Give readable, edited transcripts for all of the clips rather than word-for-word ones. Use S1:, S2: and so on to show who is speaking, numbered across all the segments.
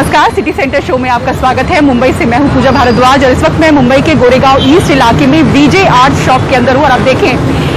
S1: नमस्कार, city centre show में आपका स्वागत है। मुंबई से मैं हूं पूजा भारद्वाज और इस वक्त मैं मुंबई के गोरेगांव ईस्ट इलाके में वीजे आर्ट शॉप के अंदर हूं। और आप देखें,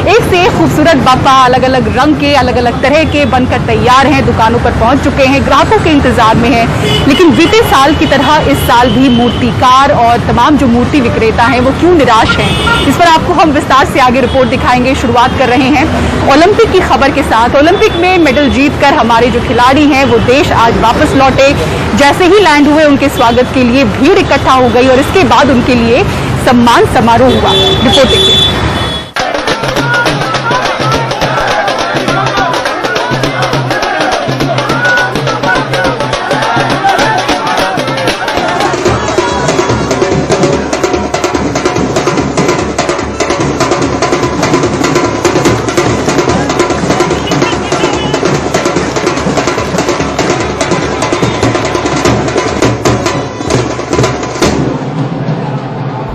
S1: एक से एक खूबसूरत बापा अलग अलग रंग के, अलग अलग तरह के बनकर तैयार हैं, दुकानों पर पहुंच चुके हैं, ग्राहकों के इंतजार में हैं। लेकिन बीते साल की तरह इस साल भी मूर्तिकार और तमाम जो मूर्ति विक्रेता हैं वो क्यों निराश हैं, इस पर आपको हम विस्तार से आगे रिपोर्ट दिखाएंगे। शुरुआत कर रहे हैं ओलंपिक की खबर के साथ। ओलंपिक में मेडल जीतकर हमारे जो खिलाड़ी हैं वो देश आज वापस लौटे। जैसे ही लैंड हुए उनके स्वागत के लिए भीड़ इकट्ठा हो गई और इसके बाद उनके लिए सम्मान समारोह हुआ। रिपोर्ट देखिए।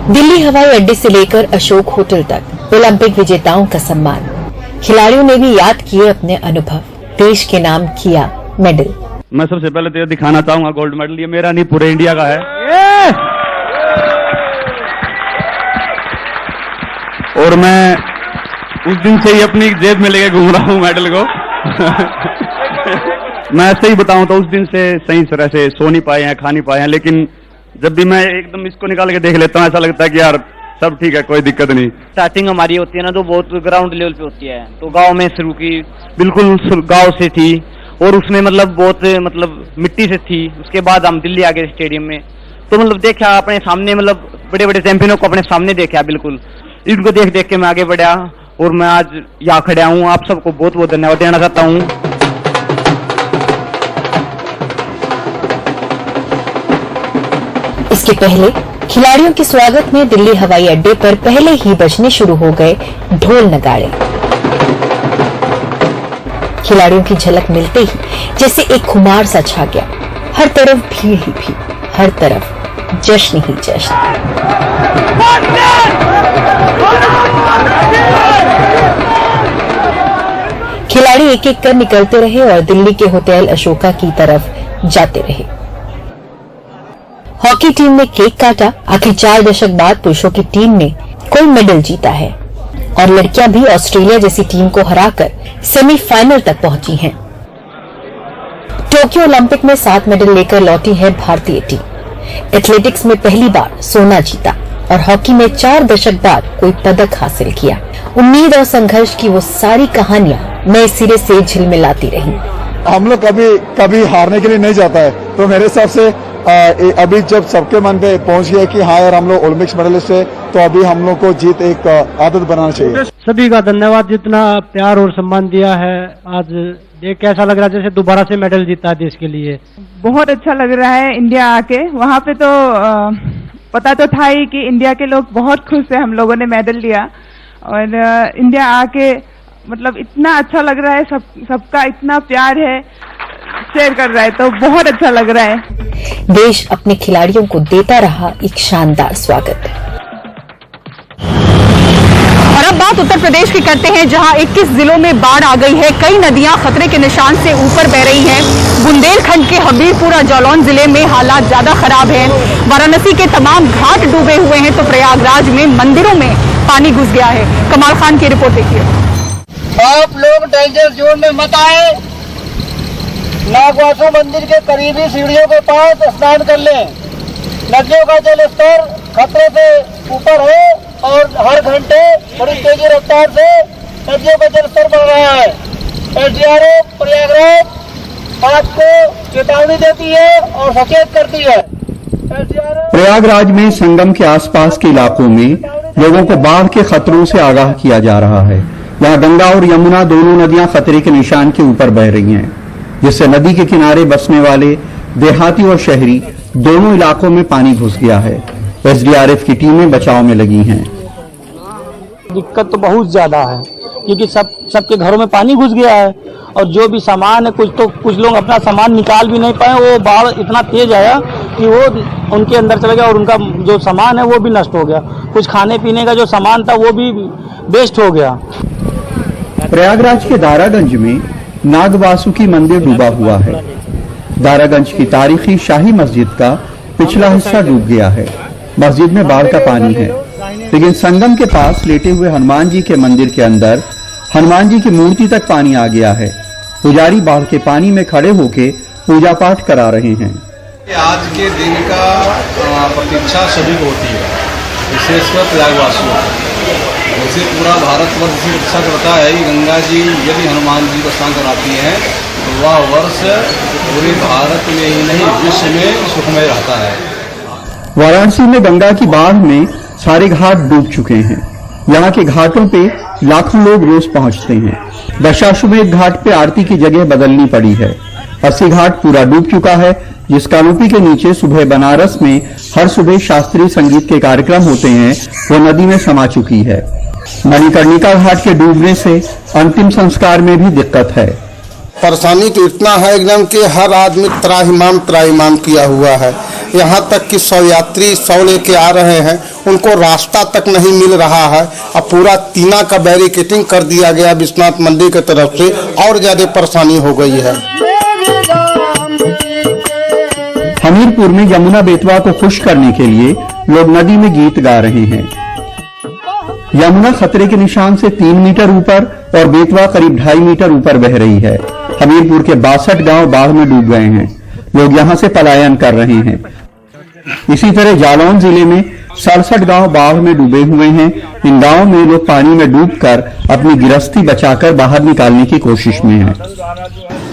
S2: दिल्ली हवाई अड्डे से लेकर अशोक होटल तक ओलंपिक विजेताओं का सम्मान। खिलाड़ियों ने भी याद किए अपने अनुभव, देश के नाम किया मेडल।
S3: मैं सबसे पहले तो ये दिखाना चाहूंगा, गोल्ड मेडल ये मेरा नहीं, पूरे इंडिया का है। और मैं उस दिन से ही अपनी जेब में लेके घूम रहा हूँ मेडल को। मैं सही बताऊं तो उस दिन से सही तरह से सो नहीं पाए हैं, खा नहीं पाए हैं, लेकिन जब भी मैं एकदम इसको निकाल के देख लेता हूँ ऐसा लगता है कि यार सब ठीक है, कोई दिक्कत नहीं।
S4: स्टार्टिंग हमारी होती है ना तो बहुत ग्राउंड लेवल पे होती है, तो गांव में शुरू की, बिल्कुल गांव से थी और उसमें बहुत मिट्टी से थी। उसके बाद हम दिल्ली आ गए स्टेडियम में, तो देखा अपने सामने, बड़े बड़े चैंपियनों को अपने सामने देखा। बिल्कुल इनको देख देख के मैं आगे बढ़ा और मैं आज यहाँ खड़ा हूँ। आप सबको बहुत बहुत धन्यवाद देना चाहता हूँ।
S2: इसके पहले खिलाड़ियों के स्वागत में दिल्ली हवाई अड्डे पर पहले ही बजने शुरू हो गए ढोल नगाड़े। खिलाड़ियों की झलक मिलते ही जैसे एक खुमार सा छा गया। हर तरफ भीड़ ही भीड़, हर तरफ जश्न ही जश्न। खिलाड़ी एक एक कर निकलते रहे और दिल्ली के होटल अशोका की तरफ जाते रहे। हॉकी टीम ने केक काटा। आखिर 4 दशक बाद पुरुषों की टीम ने कोई मेडल जीता है और लड़कियां भी ऑस्ट्रेलिया जैसी टीम को हराकर सेमीफाइनल तक पहुंची हैं। टोक्यो ओलंपिक में 7 मेडल लेकर लौटी है भारतीय टीम। एथलेटिक्स में पहली बार सोना जीता और हॉकी में 4 दशक बाद कोई पदक हासिल किया। उम्मीद और संघर्ष की वो सारी कहानियां नए सिरे से झिलमिलाती रही।
S5: हम लोग कभी हारने के लिए नहीं जाता है, तो मेरे हिसाब से अभी जब सबके मन पे पहुंच गया कि हाँ यार हम लोग ओलंपिक्स मेडलिस्ट है, तो अभी हम लोग को जीत एक आदत बनाना चाहिए।
S6: सभी का धन्यवाद, जितना प्यार और सम्मान दिया है। आज देख के ऐसा लग रहा है जैसे दोबारा से मेडल जीता है देश के लिए।
S7: बहुत अच्छा लग रहा है इंडिया आके। वहाँ पे तो पता तो था ही कि इंडिया के लोग बहुत खुश है, हम लोगों ने मेडल लिया। और इंडिया आके इतना अच्छा लग रहा है, सबका इतना प्यार है, शेयर कर रहा है, तो बहुत अच्छा लग रहा है।
S2: देश अपने खिलाड़ियों को देता रहा एक शानदार स्वागत।
S1: और अब बात उत्तर प्रदेश की करते हैं, जहां 21 जिलों में बाढ़ आ गई है। कई नदियां खतरे के निशान से ऊपर बह रही हैं। बुंदेलखंड के हबीबपुर और जालौन जिले में हालात ज्यादा खराब हैं। वाराणसी के तमाम घाट डूबे हुए हैं, तो प्रयागराज में मंदिरों में पानी घुस गया है। कमाल खान की रिपोर्ट देखिए।
S4: आप लोग डेंजर जोन में मत आए। नागवासु मंदिर के करीबी सीढ़ियों के पास स्नान कर लें। नदियों का जल स्तर खतरे से ऊपर है और हर घंटे बड़ी तेजी रफ्तार से नदियों का जल स्तर बढ़ रहा है। एसडीआरएफ प्रयागराज आपको चेतावनी देती है और सचेत करती है।
S8: प्रयागराज में संगम के आसपास के इलाकों में लोगों को बाढ़ के खतरों से आगाह किया जा रहा है। यहाँ गंगा और यमुना दोनों नदियां खतरे के निशान के ऊपर बह रही हैं, जिससे नदी के किनारे बसने वाले देहाती और शहरी दोनों इलाकों में पानी घुस गया है। एसडीआरएफ की टीमें बचाव में लगी हैं।
S6: दिक्कत तो बहुत ज्यादा है क्योंकि सबके घरों में पानी घुस गया है और जो भी सामान है, कुछ लोग अपना सामान निकाल भी नहीं पाए। वो बाढ़ इतना तेज आया कि वो उनके अंदर चला गया और उनका जो सामान है वो भी नष्ट हो गया। कुछ खाने पीने का जो सामान था वो भी वेस्ट हो गया।
S8: प्रयागराज के दारागंज में नाग वासुकी मंदिर डूबा हुआ है। दारागंज की तारीखी शाही मस्जिद का पिछला हिस्सा डूब गया है। मस्जिद में बाढ़ का पानी है, लेकिन संगम के पास लेटे हुए हनुमान जी के मंदिर के अंदर हनुमान जी की मूर्ति तक पानी आ गया है। पुजारी बाढ़ के पानी में खड़े होकर पूजा पाठ करा रहे हैं।
S9: आज के दिन का प्रतीक्षा सभी को होती है, विशेषकर प्रयागवासियों को। वैसे पूरा भारतवर्ष इसी प्रतीक्षा करता है कि गंगा जी यदि हनुमान जी को स्नान कराती हैं तो वह वर्ष पूरे भारत में ही नहीं विश्व में सुखमय रहता है।
S8: वाराणसी में गंगा की बाढ़ में सारे घाट डूब चुके हैं। यहाँ के घाटों पे लाखों लोग रोज पहुंचते हैं। दशाश्वमेध घाट पे आरती की जगह बदलनी पड़ी है। अस्सी घाट पूरा डूब चुका है, जिस कानोपी के नीचे सुबह बनारस में हर सुबह शास्त्रीय संगीत के कार्यक्रम होते हैं, वो नदी में समा चुकी है। मणिकर्णिका घाट के डूबने से अंतिम संस्कार में भी दिक्कत है।
S10: परेशानी तो इतना है एकदम कि हर आदमी त्राहिमाम किया हुआ है। यहाँ तक कि 100 यात्री 100 लेके आ रहे हैं, उनको रास्ता तक नहीं मिल रहा है। अब पूरा टीना का बैरिकेटिंग कर दिया गया विश्वनाथ मंदिर की तरफ से, और ज्यादा परेशानी हो गई है।
S8: हमीरपुर में यमुना बेतवा को खुश करने के लिए लोग नदी में गीत गा रहे हैं। यमुना खतरे के निशान से 3 मीटर ऊपर और बेतवा करीब 2.5 मीटर ऊपर बह रही है। हमीरपुर के 62 गांव बाढ़ में डूब गए हैं। लोग यहां से पलायन कर रहे हैं। इसी तरह जालौन जिले में 67 गांव बाढ़ में डूबे हुए हैं। इन गांवों में लोग पानी में डूबकर अपनी गिरस्ती बचाकर बाहर निकालने की कोशिश में हैं।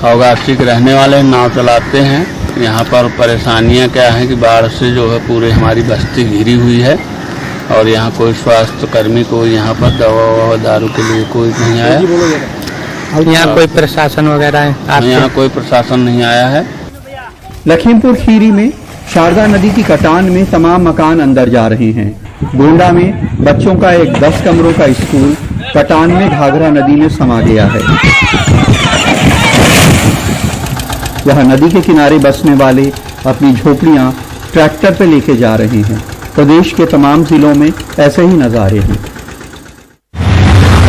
S11: अवगासी के रहने वाले नाव चलाते हैं। यहाँ पर परेशानियाँ क्या हैं कि बाढ़ से जो है पूरे हमारी बस्ती घिरी हुई है और यहाँ कोई स्वास्थ्य कर्मी को यहाँ पर दवा दारू के लिए कोई नहीं आया।
S6: यहाँ कोई प्रशासन वगैरह है?
S11: यहाँ कोई प्रशासन नहीं आया है।
S8: लखीमपुर खीरी में शारदा नदी की कटान में तमाम मकान अंदर जा रहे हैं। गोंडा में बच्चों का एक 10 कमरों का स्कूल कटान में घाघरा नदी में समा गया है। यहाँ नदी के किनारे बसने वाले अपनी झोपड़ियां ट्रैक्टर पे लेके जा रहे हैं। प्रदेश के तमाम जिलों में ऐसे ही नजारे हैं।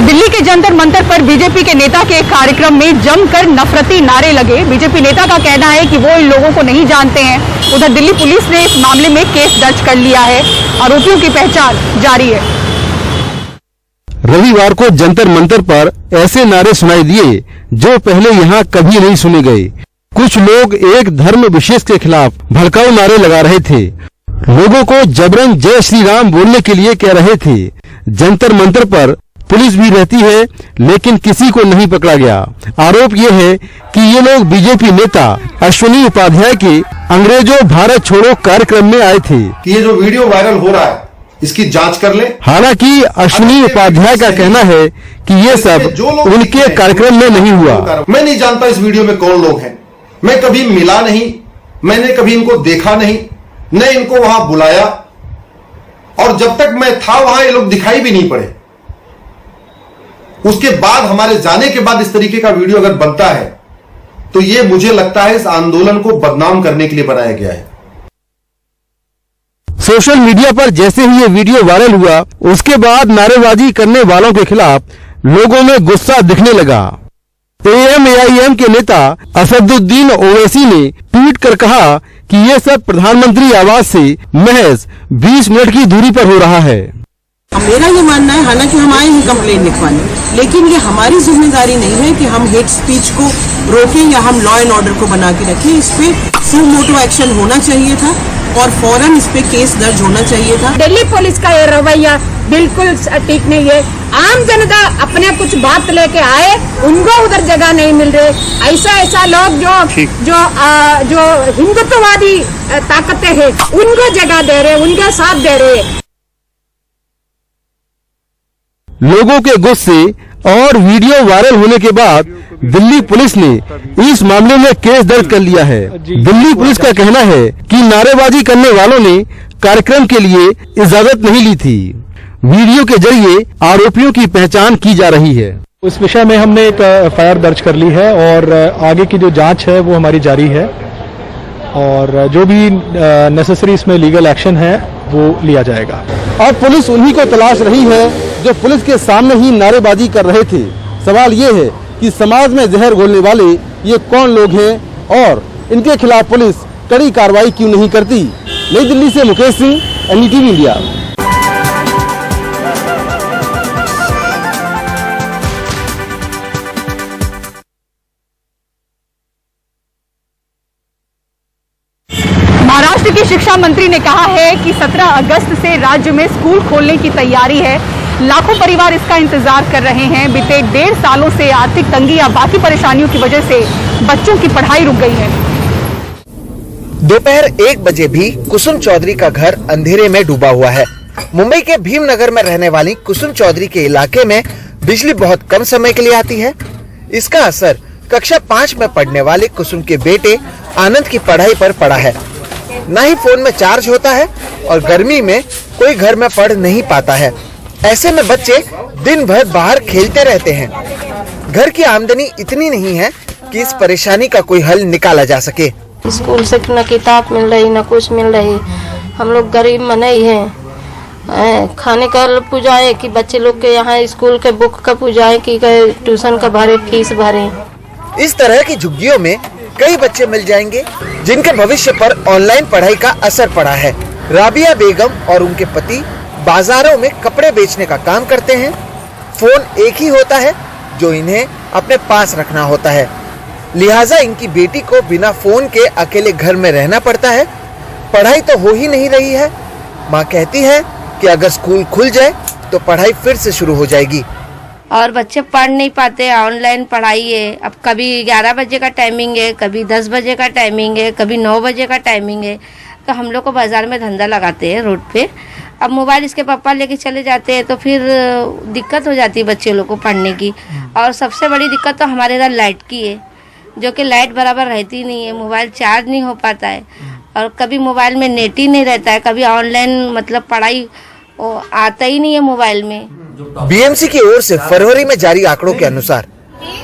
S1: दिल्ली के जंतर मंतर पर बीजेपी के नेता के कार्यक्रम में जमकर नफरती नारे लगे। बीजेपी नेता का कहना है कि वो इन लोगों को नहीं जानते हैं। उधर दिल्ली पुलिस ने इस मामले में केस दर्ज कर लिया है। आरोपियों की पहचान जारी है।
S12: रविवार को जंतर मंतर पर ऐसे नारे सुनाई दिए जो पहले यहाँ कभी नहीं सुने गए। कुछ लोग एक धर्म विशेष के खिलाफ भड़काऊ नारे लगा रहे थे। लोगों को जबरन जय श्री राम बोलने के लिए कह रहे थे। जंतर मंतर पर पुलिस भी रहती है, लेकिन किसी को नहीं पकड़ा गया। आरोप ये है कि ये लोग बीजेपी नेता अश्विनी उपाध्याय के अंग्रेजों भारत छोड़ो कार्यक्रम में आए थे।
S13: ये जो वीडियो वायरल हो रहा है इसकी जांच कर ले।
S12: हालांकि अश्विनी उपाध्याय का कहना है कि ये सब उनके कार्यक्रम में नहीं हुआ।
S13: मैं नहीं जानता इस वीडियो में कौन लोग हैं, मैं कभी मिला नहीं, मैंने कभी इनको देखा नहीं, न इनको वहां बुलाया, और जब तक मैं था वहां ये लोग दिखाई भी नहीं पड़े। उसके बाद हमारे जाने के बाद इस तरीके का वीडियो अगर बनता है तो ये मुझे लगता है इस आंदोलन को बदनाम करने के लिए बनाया गया है।
S12: सोशल मीडिया पर जैसे ही ये वीडियो वायरल हुआ, उसके बाद नारेबाजी करने वालों के खिलाफ लोगों में गुस्सा दिखने लगा। AMAIM के नेता असदुद्दीन ओवैसी ने ट्वीट कर कहा कि ये सब प्रधानमंत्री आवास से महज 20 मिनट की दूरी पर हो रहा है।
S14: मेरा ये मानना है, हालांकि हम आए हैं कंप्लेंट लिखवाने, लेकिन ये हमारी जिम्मेदारी नहीं है कि हम हेट स्पीच को रोकें या हम लॉ एंड ऑर्डर को बना के रखें। इस पे सो मोटो एक्शन होना चाहिए था और फौरन इस पे केस दर्ज होना चाहिए था।
S15: दिल्ली पुलिस का ये रवैया बिल्कुल ठीक नहीं है। आम जनता अपने कुछ बात लेके आए, उनको उधर जगह नहीं मिल रही। ऐसा लोग जो हिंदुत्ववादी ताकतें हैं उनको जगह दे रहे, उनका साथ दे रहे।
S12: लोगों के गुस्से और वीडियो वायरल होने के बाद दिल्ली पुलिस ने इस मामले में केस दर्ज कर लिया है। दिल्ली पुलिस का कहना है कि नारेबाजी करने वालों ने कार्यक्रम के लिए इजाजत नहीं ली थी। वीडियो के जरिए आरोपियों की पहचान की जा रही है।
S16: इस विषय में हमने एक एफआईआर दर्ज कर ली है और आगे की जो जांच है वो हमारी जारी है और जो भी नेसेसरी इसमें लीगल एक्शन है वो लिया जाएगा।
S12: अब पुलिस उन्हीं को तलाश रही है जो पुलिस के सामने ही नारेबाजी कर रहे थे। सवाल ये है कि समाज में जहर घोलने वाले ये कौन लोग हैं और इनके खिलाफ पुलिस कड़ी कार्रवाई क्यों नहीं करती। नई दिल्ली से मुकेश सिंह, NDTV इंडिया।
S1: महाराष्ट्र के शिक्षा मंत्री ने कहा है कि 17 अगस्त से राज्य में स्कूल खोलने की तैयारी है। लाखों परिवार इसका इंतजार कर रहे हैं। बीते 1.5 सालों से आर्थिक तंगी या बाकी परेशानियों की वजह से बच्चों की पढ़ाई रुक गई है।
S17: दोपहर 1 बजे भी कुसुम चौधरी का घर अंधेरे में डूबा हुआ है। मुंबई के भीमनगर में रहने वाली कुसुम चौधरी के इलाके में बिजली बहुत कम समय के लिए आती है। इसका असर कक्षा 5 में पढ़ने वाले कुसुम के बेटे आनंद की पढ़ाई पर पड़ा है। न ही फोन में चार्ज होता है और गर्मी में कोई घर में पढ़ नहीं पाता है। ऐसे में बच्चे दिन भर बाहर खेलते रहते हैं। घर की आमदनी इतनी नहीं है कि इस परेशानी का कोई हल निकाला जा सके।
S18: स्कूल से न किताब मिल रही न कुछ मिल रही। हम लोग गरीब मनई हैं। खाने का पूजा है कि बच्चे लोग के यहाँ स्कूल के बुक का पूजा है कि ट्यूशन का भरे, फीस भरे।
S17: इस तरह की झुग्गियों में कई बच्चे मिल जाएंगे जिनके भविष्य पर ऑनलाइन पढ़ाई का असर पड़ा है। राबिया बेगम और उनके पति बाजारों में कपड़े बेचने का काम करते हैं। फोन एक ही होता है जो इन्हें अपने पास रखना होता है, लिहाजा इनकी बेटी को बिना फोन के अकेले घर में रहना पड़ता है। पढ़ाई तो हो ही नहीं रही है। माँ कहती है कि अगर स्कूल खुल जाए तो पढ़ाई फिर से शुरू हो जाएगी।
S18: और बच्चे पढ़ नहीं पाते, ऑनलाइन पढ़ाई है। अब कभी 11 बजे का टाइमिंग है, कभी 10 बजे का टाइमिंग है, कभी 9 बजे का टाइमिंग है। तो हम लोग को बाजार में धंधा लगाते हैं रोड पे। अब मोबाइल इसके पापा लेके चले जाते हैं तो फिर दिक्कत हो जाती है बच्चे लोग को पढ़ने की। और सबसे बड़ी दिक्कत तो हमारे इधर लाइट की है, जो कि लाइट बराबर रहती नहीं है, मोबाइल चार्ज नहीं हो पाता है और कभी मोबाइल में नेट ही नहीं रहता है, कभी ऑनलाइन मतलब पढ़ाई आता ही नहीं है मोबाइल में।
S17: बीएमसी की ओर से फरवरी में जारी आंकड़ों के अनुसार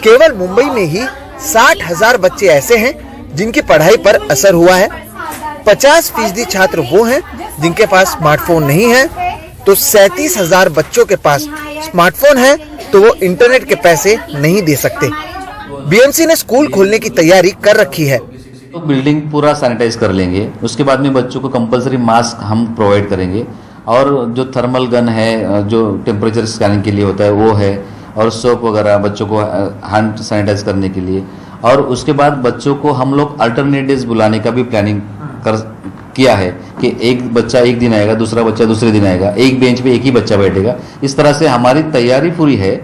S17: केवल मुंबई में ही 60,000 बच्चे ऐसे हैं जिनकी पढ़ाई पर असर हुआ है। 50% छात्र वो हैं जिनके पास स्मार्टफोन नहीं है, तो 37,000 बच्चों के पास स्मार्टफोन है तो वो इंटरनेट के पैसे नहीं दे सकते। बीएमसी ने स्कूल खोलने की तैयारी कर रखी है।
S19: तो बिल्डिंग पूरा सैनिटाइज कर लेंगे, उसके बाद में बच्चों को कंपलसरी मास्क हम प्रोवाइड करेंगे और जो थर्मल गन है जो टेम्परेचर स्कैनिंग के लिए होता है वो है, और सोप वगैरह बच्चों को हैंड सैनिटाइज करने के लिए। और उसके बाद बच्चों को हम लोग अल्टरनेट डेज बुलाने का भी प्लानिंग किया है कि एक बच्चा एक दिन आएगा, दूसरा बच्चा दूसरे दिन आएगा, एक बेंच पे एक ही बच्चा बैठेगा। इस तरह से हमारी तैयारी पूरी है।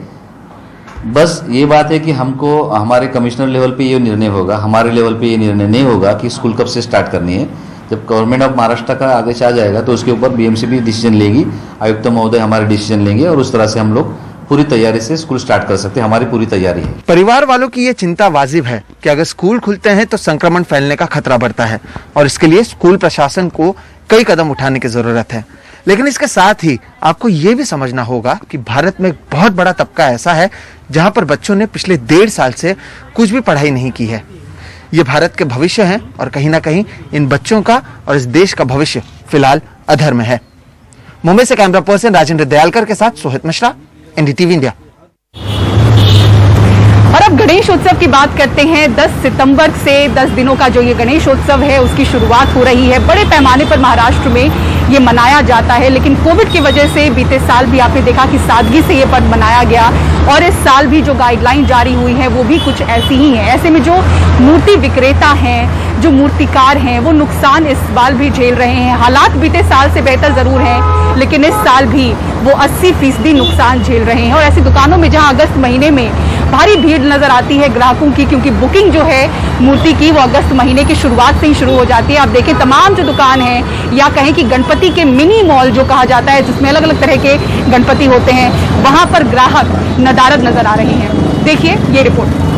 S19: बस ये बात है कि हमको हमारे कमिश्नर लेवल पे ये निर्णय होगा, हमारे लेवल पे ये निर्णय नहीं होगा कि स्कूल कब से स्टार्ट करनी है। जब गवर्नमेंट ऑफ महाराष्ट्र का आगे से आ जाएगा तो उसके ऊपर बीएमसी भी डिसीजन लेगी, आयुक्त महोदय हमारे डिसीजन लेंगे और उस तरह से हम लोग पूरी तैयारी से स्कूल स्टार्ट कर सकते हैं। हमारी पूरी तैयारी है।
S17: परिवार वालों की ये चिंता वाजिब है कि अगर स्कूल खुलते हैं तो संक्रमण फैलने का खतरा बढ़ता है और इसके लिए स्कूल प्रशासन को कई कदम उठाने की जरूरत है। लेकिन इसके साथ ही आपको ये भी समझना होगा कि भारत में बहुत बड़ा तबका ऐसा है जहां पर बच्चों ने पिछले 1.5 साल से कुछ भी पढ़ाई नहीं की है। ये भारत के भविष्य हैं और कहीं ना कहीं इन बच्चों का और इस देश का भविष्य फिलहाल अधर में है। मुंबई से कैमरा पर्सन राजेंद्र दयालकर के साथ सोहित मिश्रा, एनडीटीवी इंडिया।
S1: और अब गणेश उत्सव की बात करते हैं। 10 सितंबर से 10 दिनों का जो ये गणेश उत्सव है उसकी शुरुआत हो रही है। बड़े पैमाने पर महाराष्ट्र में ये मनाया जाता है, लेकिन कोविड की वजह से बीते साल भी आपने देखा कि सादगी से ये पर्व मनाया गया और इस साल भी जो गाइडलाइन जारी हुई है वो भी कुछ ऐसी ही है। ऐसे में जो मूर्ति विक्रेता हैं, जो मूर्तिकार हैं, वो नुकसान इस बार भी झेल रहे हैं। हालात बीते साल से बेहतर जरूर हैं, लेकिन इस साल भी वो 80% नुकसान झेल रहे हैं। और ऐसी दुकानों में जहां अगस्त महीने में भारी भीड़ नजर आती है ग्राहकों की, क्योंकि बुकिंग जो है मूर्ति की वो अगस्त महीने की शुरुआत से ही शुरू हो जाती है। आप देखें तमाम जो दुकान है या कहें कि गणपति के मिनी मॉल जो कहा जाता है जिसमें अलग अलग तरह के गणपति होते हैं, वहां पर ग्राहक नदारद नजर आ रहे हैं। देखिए ये रिपोर्ट।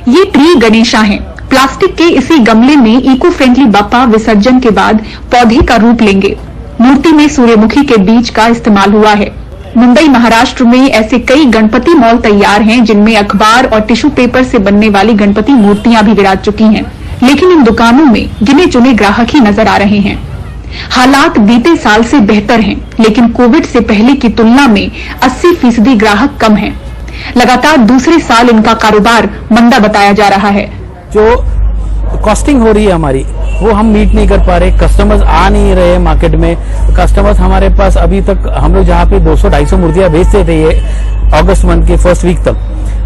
S1: ये ट्री गणेशा है। प्लास्टिक के इसी गमले में इको फ्रेंडली बाप्पा विसर्जन के बाद पौधे का रूप लेंगे। मूर्ति में सूर्यमुखी के बीज का इस्तेमाल हुआ है। मुंबई महाराष्ट्र में ऐसे कई गणपति मॉल तैयार हैं जिनमें अखबार और टिश्यू पेपर से बनने वाली गणपति मूर्तियां भी विराज चुकी हैं, लेकिन इन दुकानों में गिने चुने ग्राहक ही नजर आ रहे हैं। हालात बीते साल से बेहतर हैं, लेकिन कोविड से पहले की तुलना में 80% ग्राहक कम हैं। लगातार दूसरे साल इनका कारोबार मंदा बताया जा रहा है।
S6: जो कॉस्टिंग हो रही है हमारी, वो हम मीट नहीं कर पा रहे, कस्टमर्स आ नहीं रहे मार्केट में। कस्टमर्स हमारे पास अभी तक हम लोग जहाँ पे 200-250 मूर्तियां बेचते थे ये अगस्त मंथ के फर्स्ट वीक तक,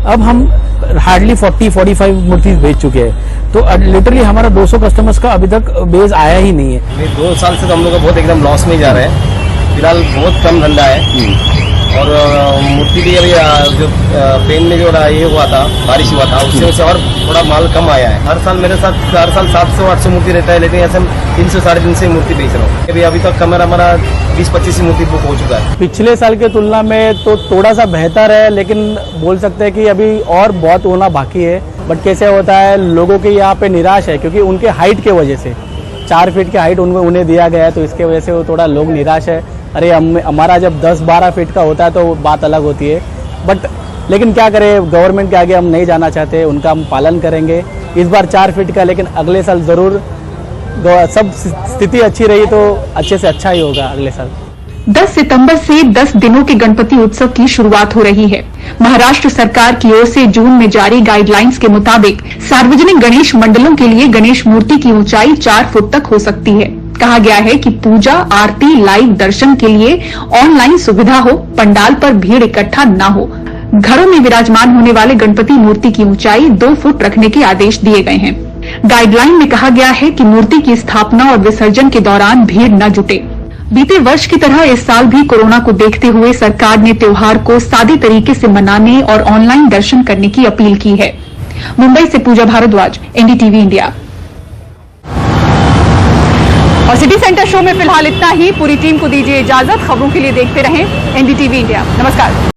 S6: अब हम हार्डली 40-45 मूर्ति बेच चुके हैं। तो लिटरली हमारा 200 कस्टमर्स का अभी तक बेस आया ही नहीं है।
S20: 2 साल से तो हम लोग बहुत एकदम लॉस में जा रहे हैं। फिलहाल बहुत कम धंधा है और मूर्ति भी अभी जो पेन में जो ये हुआ था, बारिश हुआ था, उससे से और थोड़ा माल कम आया है। हर साल मेरे साथ 700-800 मूर्ति रहता है, लेकिन ऐसे हम 300-350 मूर्ति बेच रहा हूँ। अभी तक हमारा 20-25 मूर्ति बुक हो चुका है।
S6: पिछले साल के तुलना में तो थोड़ा सा बेहतर है, लेकिन बोल सकते हैं कि अभी और बहुत होना बाकी है। बट कैसे होता है, लोगों के यहाँ पे निराश है क्योंकि उनके हाइट के वजह से 4 फीट की हाइट उन्हें दिया गया है, तो इसके वजह से वो थोड़ा लोग निराश है। अरे हमारा जब 10-12 फीट का होता है तो बात अलग होती है। बट लेकिन क्या करें, गवर्नमेंट के आगे हम नहीं जाना चाहते, उनका हम पालन करेंगे। इस बार 4 फीट का, लेकिन अगले साल जरूर सब स्थिति अच्छी रही तो अच्छे से अच्छा ही होगा अगले साल।
S1: 10 सितंबर से 10 दिनों के गणपति उत्सव की शुरुआत हो रही है। महाराष्ट्र सरकार की ओर से जून में जारी गाइडलाइंस के मुताबिक सार्वजनिक गणेश मंडलों के लिए गणेश मूर्ति की ऊंचाई 4 फुट तक हो सकती है। कहा गया है कि पूजा, आरती, लाइव दर्शन के लिए ऑनलाइन सुविधा हो, पंडाल पर भीड़ इकट्ठा न हो। घरों में विराजमान होने वाले गणपति मूर्ति की ऊंचाई 2 फुट रखने के आदेश दिए गए हैं। गाइडलाइन में कहा गया है कि मूर्ति की स्थापना और विसर्जन के दौरान भीड़ न जुटे। बीते वर्ष की तरह इस साल भी कोरोना को देखते हुए सरकार ने त्योहार को सादे तरीके से मनाने और ऑनलाइन दर्शन करने की अपील की है। मुंबई से पूजा भारद्वाज, एनडीटीवी इंडिया। और सिटी सेंटर शो में फिलहाल इतना ही। पूरी टीम को दीजिए इजाजत। खबरों के लिए देखते रहें एनडीटीवी इंडिया। नमस्कार।